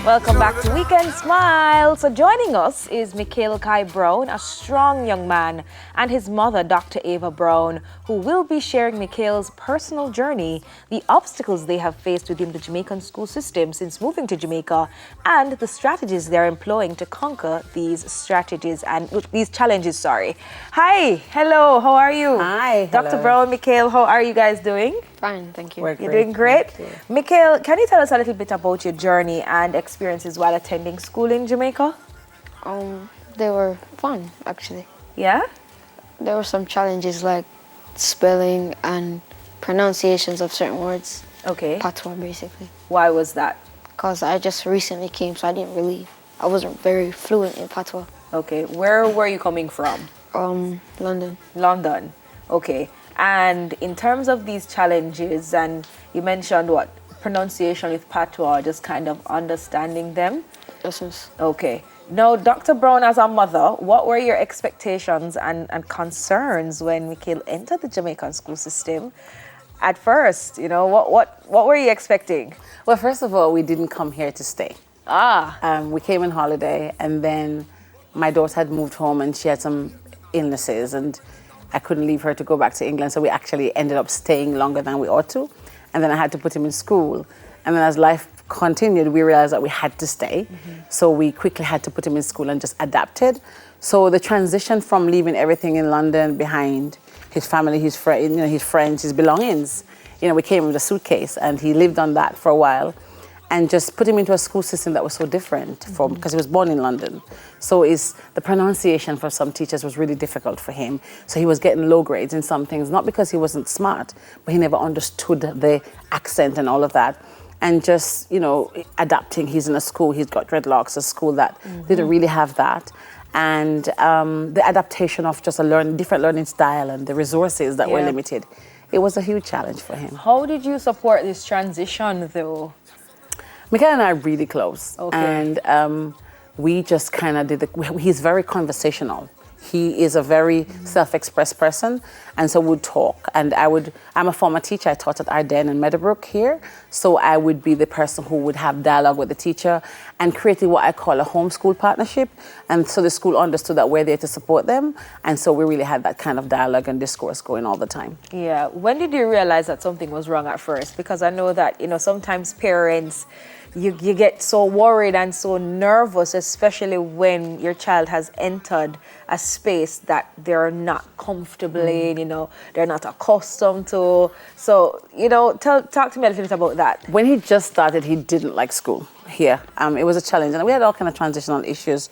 Welcome back to Weekend Smile. So joining us is Mikhel Kai Brown, a strong young man, and his mother, Dr. Ava Brown, who will be sharing Mikhel's personal journey, the obstacles they have faced within the Jamaican school system since moving to Jamaica, and the strategies they're employing to conquer these challenges. Hi, hello, how are you? Hi, Dr. hello. Brown, Mikhel, how are you guys doing? Fine, thank you. We're You're great. doing great? Thank you. Mikhel, can you tell us a little bit about your journey and experiences while attending school in Jamaica? They were fun, actually. Yeah? There were some challenges like spelling and pronunciations of certain words. Okay. Patois, basically. Why was that? Because I just recently came, so I wasn't very fluent in patois. Okay. Where were you coming from? London. London. Okay. And in terms of these challenges, and you mentioned what? Pronunciation with patois, just kind of understanding them? Yes. Okay. Now, Dr. Brown, as a mother, what were your expectations and concerns when Mikhel entered the Jamaican school system? At first, what were you expecting? Well, first of all, we didn't come here to stay. We came on holiday, and then my daughter had moved home, and she had some illnesses, and I couldn't leave her to go back to England, so we actually ended up staying longer than we ought to. And then I had to put him in school. And then as life continued, we realized that we had to stay. So we quickly had to put him in school and just adapted. So the transition from leaving everything in London behind, his family, his friends, his belongings, we came with a suitcase, and he lived on that for a while. And just put him into a school system that was so different because he was born in London. So the pronunciation for some teachers was really difficult for him. So he was getting low grades in some things, not because he wasn't smart, but he never understood the accent and all of that. And just, adapting, he's in a school, he's got dreadlocks, a school that didn't really have that. And the adaptation of just different learning style and the resources that were limited, it was a huge challenge for him. How did you support this transition, though? Mikhel and I are really close. Okay. And we just kind of he's very conversational. He is a very self-expressed person, and so we'd talk. And I'm a former teacher. I taught at Ardennes and Meadowbrook here. So I would be the person who would have dialogue with the teacher and created what I call a homeschool partnership. And so the school understood that we're there to support them. And so we really had that kind of dialogue and discourse going all the time. Yeah. When did you realize that something was wrong at first? Because I know that, sometimes parents, you get so worried and so nervous, especially when your child has entered a space that they're not comfortable in, they're not accustomed to. So, talk to me a little bit about that. When he just started, he didn't like school here. It was a challenge, and we had all kind of transitional issues,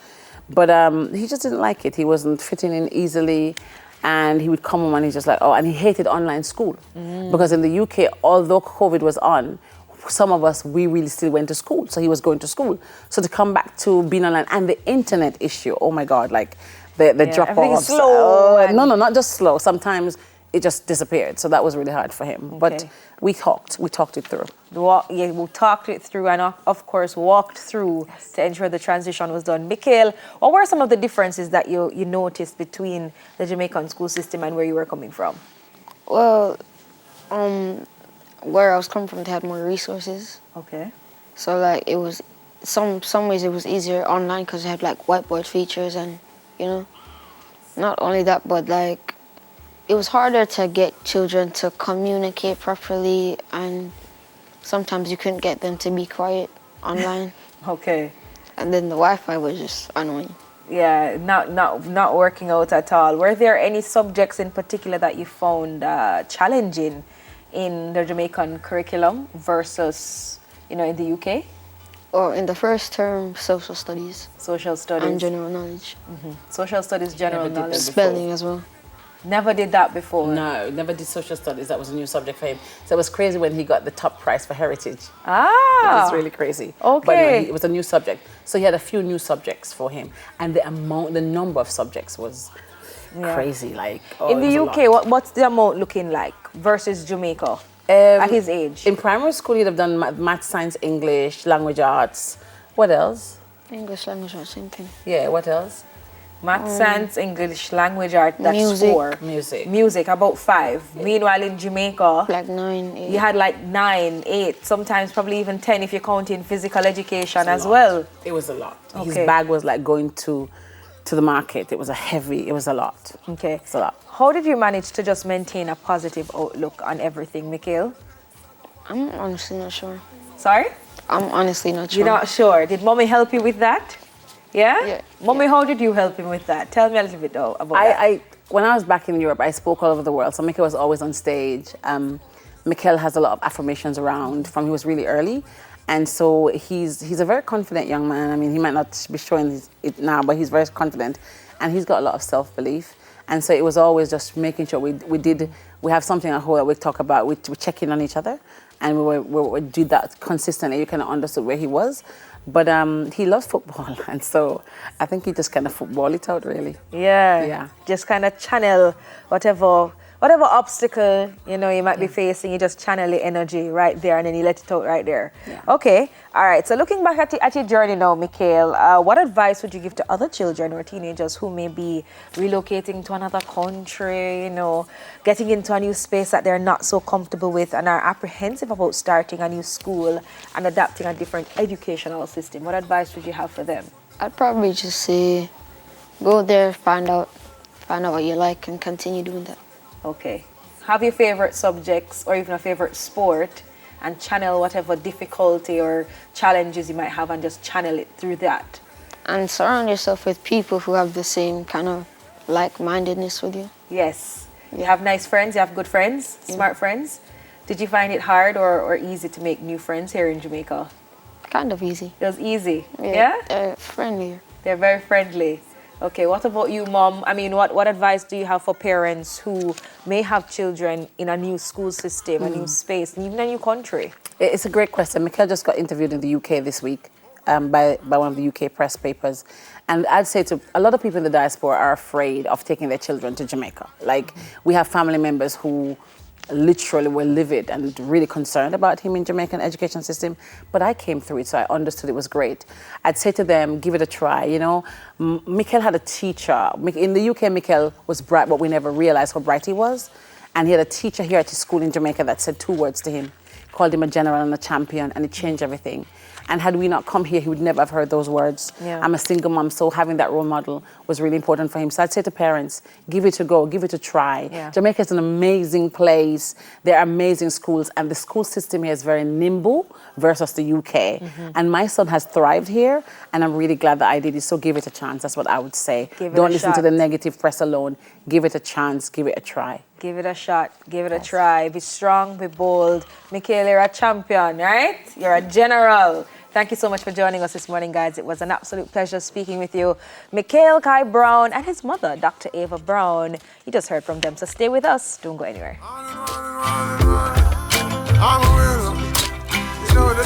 but he just didn't like it. He wasn't fitting in easily, and he would come home and he's just like, and he hated online school. Because in the UK, although COVID was on, some of us, we really still went to school. So he was going to school. So to come back to being online and the internet issue, oh my God, like the drop-offs. Slow. No, not just slow. Sometimes it just disappeared. So that was really hard for him. Okay. But we talked it through. We talked it through and, of course, walked through to ensure the transition was done. Mikhel, what were some of the differences that you noticed between the Jamaican school system and where you were coming from? Well, where I was coming from, they had more resources. Okay. So it was some ways it was easier online because they had whiteboard features and not only that, but it was harder to get children to communicate properly, and sometimes you couldn't get them to be quiet online. Okay. And then the Wi-Fi was just annoying. Yeah, not working out at all. Were there any subjects in particular that you found challenging in the Jamaican curriculum versus, in the UK? Or in the first term, social studies. Social studies. And general knowledge. Social studies, general knowledge. Spelling as well. Never did that before? No, never did social studies. That was a new subject for him. So it was crazy when he got the top prize for heritage. It was really crazy. Okay. But it was a new subject. So he had a few new subjects for him. And the number of subjects was crazy. In the UK, what's the amount looking like versus Jamaica at his age? In primary school, he'd have done math, science, English, language arts. What else? English, language arts, same thing. Yeah, what else? Math, science, English, language, art, that's Music. 4. Music. Music, about 5. Meanwhile, in Jamaica, Like 9, 8. you had like 9, 8, sometimes probably even 10 if you count in physical education as well. It was a lot. His Okay. bag was like going to the market. It was a lot. Okay. It's a lot. How did you manage to just maintain a positive outlook on everything, Mikhel? I'm honestly not sure. Sorry? I'm honestly not sure. You're not sure. Did mommy help you with that? Yeah? Yeah. Mommy, how did you help him with that? Tell me a little bit though about that. When I was back in Europe, I spoke all over the world. So Mikhel was always on stage. Mikhel has a lot of affirmations around from he was really early. And so he's a very confident young man. I mean, he might not be showing it now, but he's very confident. And he's got a lot of self-belief. And so it was always just making sure we have something at home that we talk about. We check in on each other. And we did that consistently. You kind of understood where he was. But he loves football. And so I think he just kind of football it out, really. Yeah. Yeah. Just kind of channel whatever obstacle, you know, you might be facing, you just channel the energy right there and then you let it out right there. Yeah. Okay. All right. So looking back at your journey now, Mikhel, what advice would you give to other children or teenagers who may be relocating to another country, you know, getting into a new space that they're not so comfortable with and are apprehensive about starting a new school and adapting a different educational system? What advice would you have for them? I'd probably just say go there, find out what you like and continue doing that. Okay. Have your favorite subjects or even a favorite sport and channel whatever difficulty or challenges you might have and just channel it through that. And surround yourself with people who have the same kind of like-mindedness with you. Yes. You have nice friends, you have good friends, smart friends. Did you find it hard or easy to make new friends here in Jamaica? Kind of easy. It was easy. Yeah? Friendlier. They're very friendly. Okay, what about you, Mom? I mean, what advice do you have for parents who may have children in a new school system, a new space, and even a new country? It's a great question. Mikhel just got interviewed in the UK this week by one of the UK press papers. And I'd say to a lot of people in the diaspora are afraid of taking their children to Jamaica. Like, we have family members who literally were livid and really concerned about him in Jamaican education system. But I came through it, so I understood it was great. I'd say to them, give it a try. You know, Mikhel had a teacher. In the UK, Mikhel was bright, but we never realized how bright he was. And he had a teacher here at his school in Jamaica that said 2 words to him, called him a general and a champion, and it changed everything. And had we not come here, he would never have heard those words. Yeah. I'm a single mom, so having that role model was really important for him. So I'd say to parents, give it a go, give it a try. Yeah. Jamaica is an amazing place. There are amazing schools, and the school system here is very nimble versus the UK. And my son has thrived here, and I'm really glad that I did it. So give it a chance. That's what I would say. Don't listen to the negative press alone. Give it a chance. Give it a try. Give it a shot. Give it a try. Be strong, be bold. Mikhel, you're a champion, right? You're a general. Thank you so much for joining us this morning, guys. It was an absolute pleasure speaking with you. Mikhel Kai Brown and his mother, Dr. Ava Brown. You just heard from them, so stay with us. Don't go anywhere. I'm a winner. You know the